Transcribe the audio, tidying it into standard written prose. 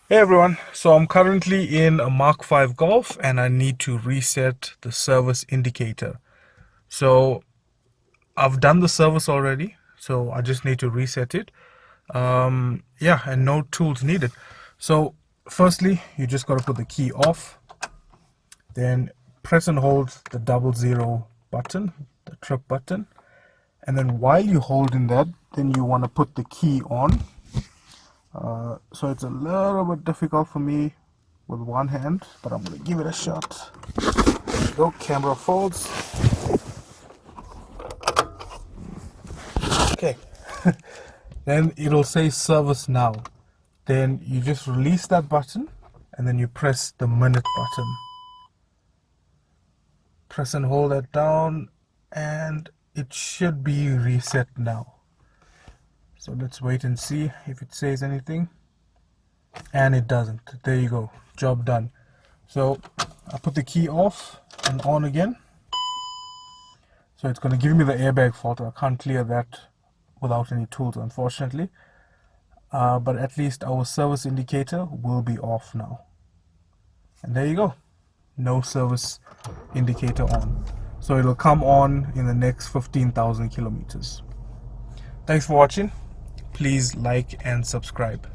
Hey everyone, so I'm currently in a Mark 5 Golf and I need to reset the service indicator. So I've done the service already, so I just need to reset it. Yeah, and no tools needed. So firstly, you just got to put the key off, then press and hold the 00 button, the trip button, and then while you're holding that, then you want to put the key on. So it's a little bit difficult for me with one hand, but I'm gonna give it a shot. There we go, camera folds. Okay, then it'll say service now. Then you just release that button and then you press the minute button. Press and hold that down and it should be reset now. So let's wait and see if it says anything. And it doesn't. There you go, job done. So I put the key off and on again. So it's going to give me the airbag fault. I can't clear that without any tools, unfortunately. But at least our service indicator will be off now. And there you go. No service indicator on. So it'll come on in the next 15,000 kilometers. Thanks for watching. Please like and subscribe.